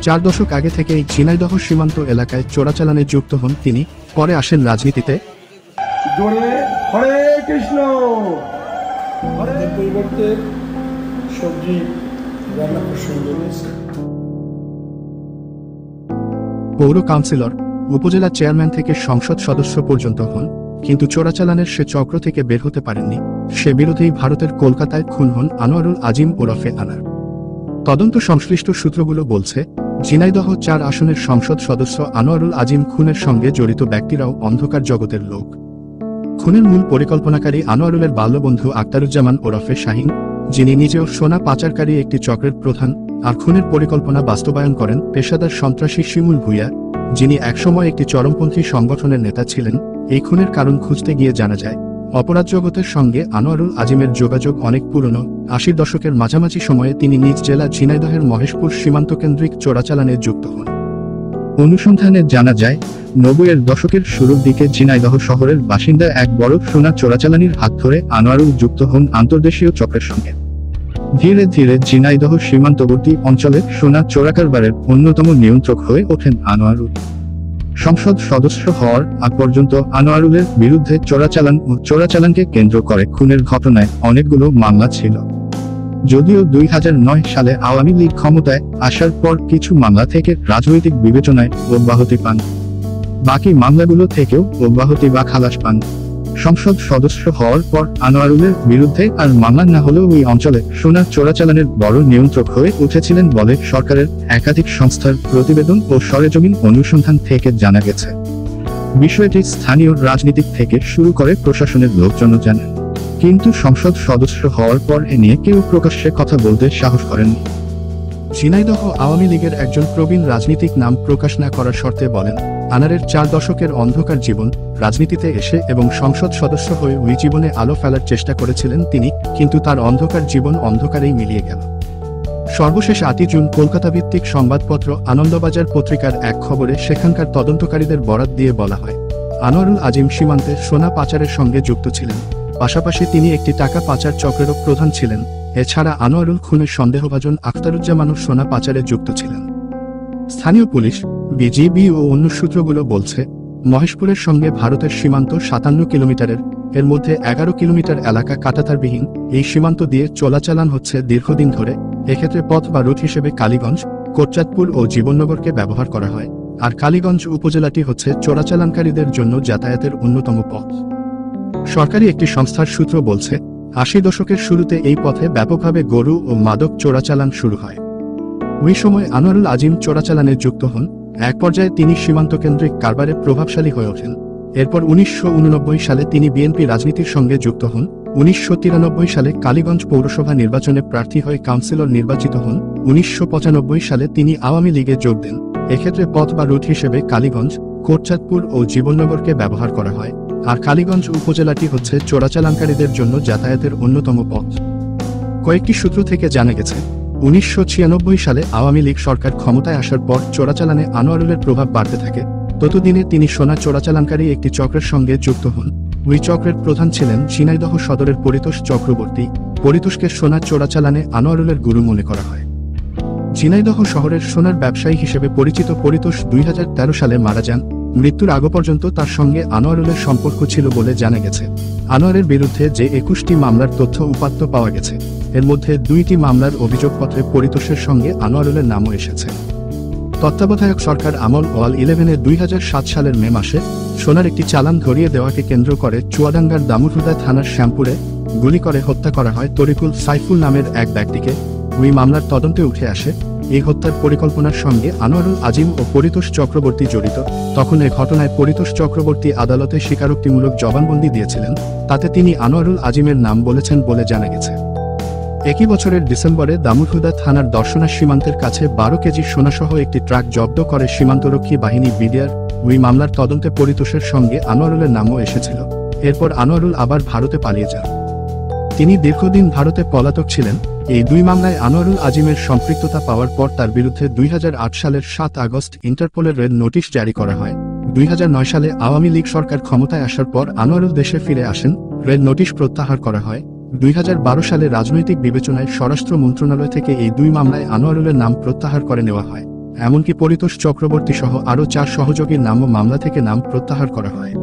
4 দশক আগে থেকেই ঝিনাইদহ সীমান্ত এলাকায় চোরাচালানে যুক্ত হন তিনি। পরে আসেন রাজনীতিতে। হরে কৃষ্ণ। পরিবর্তে সবজি রান্না খুব সুন্দর হয়েছে। পৌর কাউন্সিলর, উপজেলা চেয়ারম্যান থেকে সংসদ সদস্য পর্যন্ত হন, কিন্তু চোরাচালানের সে চক্র থেকে বের হতে পারেননি। সে বিরোধেই ভারতের কলকাতায় খুন হন আনোয়ারুল আজিম ওরফে আনার। তদন্ত সংশ্লিষ্ট সূত্রগুলো বলছে, ঝিনাইদহ 4 আসনের সংসদ সদস্য আনোয়ারুল আজিম খুনের সঙ্গে জড়িত ব্যক্তিরাও অন্ধকার জগতের লোক। খুনের মূল পরিকল্পনাকারী আনোয়ারুলের বাল্যবন্ধু আক্তারুজ্জামান ওরফে শাহিন, যিনি নিজেও সোনা পাচারকারী একটি চক্রের প্রধান, আর খুনের পরিকল্পনা বাস্তবায়ন করেন পেশাদার সন্ত্রাসী শিমুল ভূঁইয়া, যিনি একসময় একটি চরমপন্থী সংগঠনের নেতা ছিলেন। এই খুনের কারণ খুঁজতে গিয়ে জানা যায়, অপরাধ জগতের সঙ্গে আনোয়ারুল আজিমের যোগাযোগ অনেক পুরনো। 80 দশকের মাঝামাঝি সময়ে তিনি নিজ জেলা ঝিনাইদহের মহেশপুর সীমান্তকেন্দ্রিক চোরাচালানে যুক্ত হন। অনুসন্ধানে জানা যায়, 90-এর দশকের শুরুর দিকে ঝিনাইদহ শহরের বাসিন্দা এক বড় সোনা চোরাচালানির হাত ধরে আনোয়ারুল যুক্ত হন আন্তর্দেশীয় চক্রের সঙ্গে। ধীরে ধীরে ঝিনাইদহ সীমান্তবর্তী অঞ্চলে সোনা চোরাকারবারের অন্যতম নিয়ন্ত্রক হয়ে ওঠেন আনোয়ারুল। সংসদ সদস্য হওয়ার আগ পর্যন্ত আনোয়ারুলের বিরুদ্ধে চোরাচালান ও চোরাচালানকে কেন্দ্র করে খুনের ঘটনায় অনেকগুলো মামলা ছিল। যদিও 2009 সালে আওয়ামী লীগ ক্ষমতায় আসার পর কিছু মামলা থেকে রাজনৈতিক বিবেচনায় অব্যাহতি পান, বাকি মামলাগুলো থেকেও অব্যাহতি বা খালাস পান। সংসদ সদস্য হওয়ার পর আনোয়ারুলের বিরুদ্ধে আর মামলা না হলেও ওই অঞ্চলে সোনা চোরাচালানের বড় নিয়ন্ত্রক হয়ে উঠেছিলেন বলে সরকারের একাধিক সংস্থার প্রতিবেদন ও সরেজমিন অনুসন্ধান থেকে জানা গেছে। বিষয়টি স্থানীয় রাজনীতি থেকে শুরু করে প্রশাসনের লোকজনও জানেন, কিন্তু সংসদ সদস্য হওয়ার পর এ নিয়ে কেউ প্রকাশ্যে কথা বলতে সাহস করেননি। ঝিনাইদহ আওয়ামী লীগের একজন প্রবীণ রাজনীতিক নাম প্রকাশ না করার শর্তে বলেন, আনারের 4 দশকের অন্ধকার জীবন, রাজনীতিতে এসে এবং সংসদ সদস্য হয়ে ওই জীবনে আলো ফেলার চেষ্টা করেছিলেন তিনি, কিন্তু তার অন্ধকার জীবন অন্ধকারেই মিলিয়ে গেল। সর্বশেষ 8 জুন কলকাতা ভিত্তিক সংবাদপত্র আনন্দবাজার পত্রিকার এক খবরে সেখানকার তদন্তকারীদের বরাত দিয়ে বলা হয়, আনোয়ারুল আজিম সীমান্তে সোনা পাচারের সঙ্গে যুক্ত ছিলেন, পাশাপাশি তিনি একটি টাকা পাচার চক্রেরও প্রধান ছিলেন। এছাড়া আনোয়ারুল খুনের সন্দেহভাজন আখতারুজ্জামানও সোনা পাচারে যুক্ত ছিলেন। স্থানীয় পুলিশ, বিজিবি ও অন্য সূত্রগুলো বলছে, মহেশপুরের সঙ্গে ভারতের সীমান্ত 57 কিলোমিটারের, এর মধ্যে 11 কিলোমিটার এলাকা কাঁটাতারবিহীন। এই সীমান্ত দিয়ে চোরাচালান হচ্ছে দীর্ঘদিন ধরে। এক্ষেত্রে পথ বা রুট হিসেবে কালীগঞ্জ, কোটচাঁদপুর ও জীবননগরকে ব্যবহার করা হয়, আর কালীগঞ্জ উপজেলাটি হচ্ছে চোরাচালানকারীদের জন্য যাতায়াতের অন্যতম পথ। সরকারি একটি সংস্থার সূত্র বলছে, 80 দশকের শুরুতে এই পথে ব্যাপকভাবে গরু ও মাদক চোরাচালান শুরু হয়। ওই সময় আনোয়ারুল আজিম চোরাচালানে যুক্ত হন। এক পর্যায়ে তিনি সীমান্তকেন্দ্রিক কারবারে প্রভাবশালী হয়ে ওঠেন। এরপর 1989 সালে তিনি বিএনপি রাজনীতির সঙ্গে যুক্ত হন। 1993 সালে কালীগঞ্জ পৌরসভা নির্বাচনে প্রার্থী হয়ে কাউন্সিলর নির্বাচিত হন। 1995 সালে তিনি আওয়ামী লীগে যোগ দেন। এক্ষেত্রে পথ বা রুট হিসেবে কালীগঞ্জ, কোটচাঁদপুর ও জীবননগরকে ব্যবহার করা হয়, আর কালীগঞ্জ উপজেলাটি হচ্ছে চোরাচালানকারীদের জন্য যাতায়াতের অন্যতম পথ। কয়েকটি সূত্র থেকে জানা গেছে, 1996 সালে আওয়ামী লীগ সরকার ক্ষমতায় আসার পর চোরাচালানে আনোয়ারুলের প্রভাব বাড়তে থাকে। ততদিনে তিনি সোনা চোরাচালানকারী একটি চক্রের সঙ্গে যুক্ত হন। ওই চক্রের প্রধান ছিলেন ঝিনাইদহ সদরের পরিতোষ চক্রবর্তী। পরিতোষকে সোনা চোরাচালানে আনোয়ারুলের গুরু মনে করা হয়। ঝিনাইদহ শহরের সোনার ব্যবসায়ী হিসেবে পরিচিত পরিতোষ 2013 সালে মারা যান। মৃত্যুর আগ পর্যন্ত তার সঙ্গে আনোয়ারুলের সম্পর্ক ছিল বলে জানা গেছে। আনোয়ারের বিরুদ্ধে যে 21টি মামলার তথ্য উপাত্ত পাওয়া গেছে, এর মধ্যে 2টি মামলার অভিযোগপত্রে পরিতোষের সঙ্গে আনোয়ারুলের নামও এসেছে। তত্ত্বাবধায়ক সরকার আমল ওয়াল 11-এ 2007 সালের মে মাসে সোনার একটি চালান ধরিয়ে দেওয়াকে কেন্দ্র করে চুয়াডাঙ্গার দামুরহুদা থানার শ্যামপুরে গুলি করে হত্যা করা হয় তরিকুল সাইফুল নামের এক ব্যক্তিকে। ওই মামলার তদন্তে উঠে আসে, এই হত্যার পরিকল্পনার সঙ্গে আনোয়ারুল আজিম ও পরিতোষ চক্রবর্তী জড়িত। তখন এ ঘটনায় পরিতোষ চক্রবর্তী আদালতে স্বীকারোক্তিমূলক জবানবন্দি দিয়েছিলেন। তাতে তিনি আনোয়ারুল আজিমের নাম বলেছেন বলে জানা গেছে। একই বছরের ডিসেম্বরে দামুরহুদা থানার দর্শনা সীমান্তের কাছে 12 কেজি সোনাসহ একটি ট্রাক জব্দ করে সীমান্তরক্ষী বাহিনী বিডিআর। ওই মামলার তদন্তে পরিতোষের সঙ্গে আনোয়ারুলের নামও এসেছিল। এরপর আনোয়ারুল আবার ভারতে পালিয়ে যান। তিনি দীর্ঘদিন ভারতে পলাতক ছিলেন। এই 2 মামলায় আনোয়ারুল আজিমের সম্পৃক্ততা পাওয়ার পর তার বিরুদ্ধে 2008 সালের 7 আগস্ট ইন্টারপোলের রেড নোটিশ জারি করা হয়। 2009 সালে আওয়ামী লীগ সরকার ক্ষমতায় আসার পর আনোয়ারুল দেশে ফিরে আসেন। রেড নোটিশ প্রত্যাহার করা হয়। 2012 সালে রাজনৈতিক বিবেচনায় স্বরাষ্ট্র মন্ত্রণালয় থেকে এই 2 মামলায় আনোয়ারুলের নাম প্রত্যাহার করে নেওয়া হয়। এমনকি পরিতোষ চক্রবর্তী সহ আরও 4 সহযোগীর নামও মামলা থেকে নাম প্রত্যাহার করা হয়।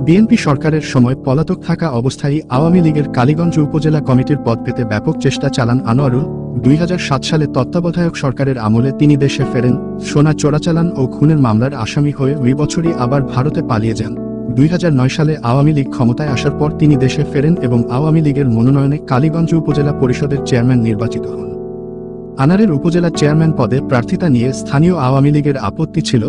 বিএনপি সরকারের সময় পলাতক থাকা অবস্থায় আওয়ামী লীগের কালীগঞ্জ উপজেলা কমিটির পদ পেতে ব্যাপক চেষ্টা চালান আনোয়ারুল। 2007 সালে তত্ত্বাবধায়ক সরকারের আমলে তিনি দেশে ফেরেন। সোনা চোরাচালান ও খুনের মামলার আসামি হয়ে ওই বছরই আবার ভারতে পালিয়ে যান। 2009 সালে আওয়ামী লীগ ক্ষমতায় আসার পর তিনি দেশে ফেরেন এবং আওয়ামী লীগের মনোনয়নে কালীগঞ্জ উপজেলা পরিষদের চেয়ারম্যান নির্বাচিত হন। আনারের উপজেলা চেয়ারম্যান পদে প্রার্থিতা নিয়ে স্থানীয় আওয়ামী লীগের আপত্তি ছিল।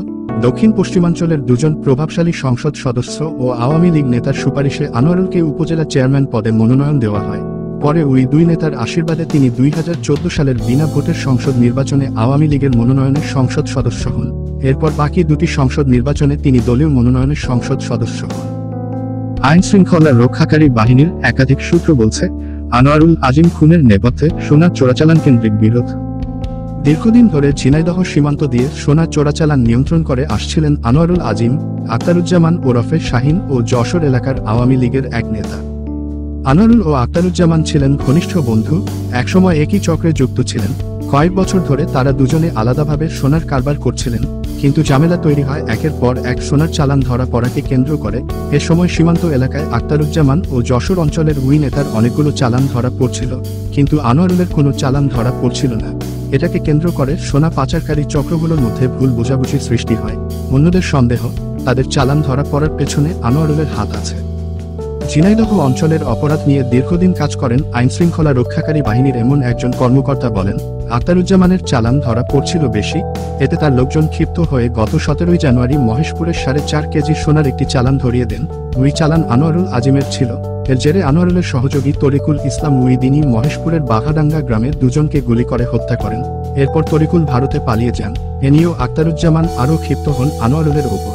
দক্ষিণ পশ্চিমাঞ্চলের দুজন প্রভাবশালী সংসদ সদস্য ও আওয়ামী লীগ নেতার সুপারিশে আনোয়ারুলকে উপজেলা চেয়ারম্যান পদে মনোনয়ন দেওয়া হয়। পরে ওই দুই নেতার আশীর্বাদে তিনি 2014 সালের বিনা ভোটের সংসদ নির্বাচনে আওয়ামী লীগের মনোনয়নে সংসদ সদস্য হন। এরপর বাকি দুটি সংসদ নির্বাচনে তিনি দলীয় মনোনয়নে সংসদ সদস্য হন। আইন শৃঙ্খলা রক্ষাকারী বাহিনীর একাধিক সূত্র বলছে, আনোয়ারুল আজিম খুনের নেপথ্যে সোনা চোরাচালান কেন্দ্রিক বিরোধ। দীর্ঘদিন ধরে ঝিনাইদহ সীমান্ত দিয়ে সোনা চোরাচালান নিয়ন্ত্রণ করে আসছিলেন আনোয়ারুল আজিম, আক্তারুজ্জামান ওরফে শাহিন ও যশোর এলাকার আওয়ামী লীগের এক নেতা। আনোয়ারুল ও আক্তারুজ্জামান ছিলেন ঘনিষ্ঠ বন্ধু, একসময় একই চক্রে যুক্ত ছিলেন। কয়েক বছর ধরে তারা দুজনে আলাদাভাবে সোনার কারবার করছিলেন, কিন্তু ঝামেলা তৈরি হয় একের পর এক সোনার চালান ধরা পড়াকে কেন্দ্র করে। এ সময় সীমান্ত এলাকায় আক্তারুজ্জামান ও যশোর অঞ্চলের ওই নেতার অনেকগুলো চালান ধরা পড়ছিল, কিন্তু আনোয়ারুলের কোনো চালান ধরা পড়ছিল না। এটাকে কেন্দ্র করে সোনা পাচারকারী চক্রগুলোর মধ্যে ভুল বোঝাবুঝি সৃষ্টি হয়। অন্যদের সন্দেহ, তাদের চালান ধরা পড়ার পেছনে আনোয়ারুলের হাত আছে। ঝিনাইদহ অঞ্চলের অপরাধ নিয়ে দীর্ঘদিন কাজ করেন আইনশৃঙ্খলা রক্ষাকারী বাহিনীর এমন একজন কর্মকর্তা বলেন, আক্তারুজ্জামানের চালান ধরা পড়ছিল বেশি। এতে তার লোকজন ক্ষিপ্ত হয়ে গত 17 জানুয়ারি মহেশপুরের 4.5 কেজি সোনার একটি চালান ধরিয়ে দেন। ওই চালান আনোয়ারুল আজিমের ছিল। এর জেরে আনোয়ারুলের সহযোগী তরিকুল ইসলাম মুইদিনী মহেশপুরের বাঘাডাঙ্গা গ্রামে দুজনকে গুলি করে হত্যা করেন। এরপর তরিকুল ভারতে পালিয়ে যান। এ নিয়েও আক্তারুজ্জামান আরও ক্ষিপ্ত হন আনোয়ারুলের ওপর।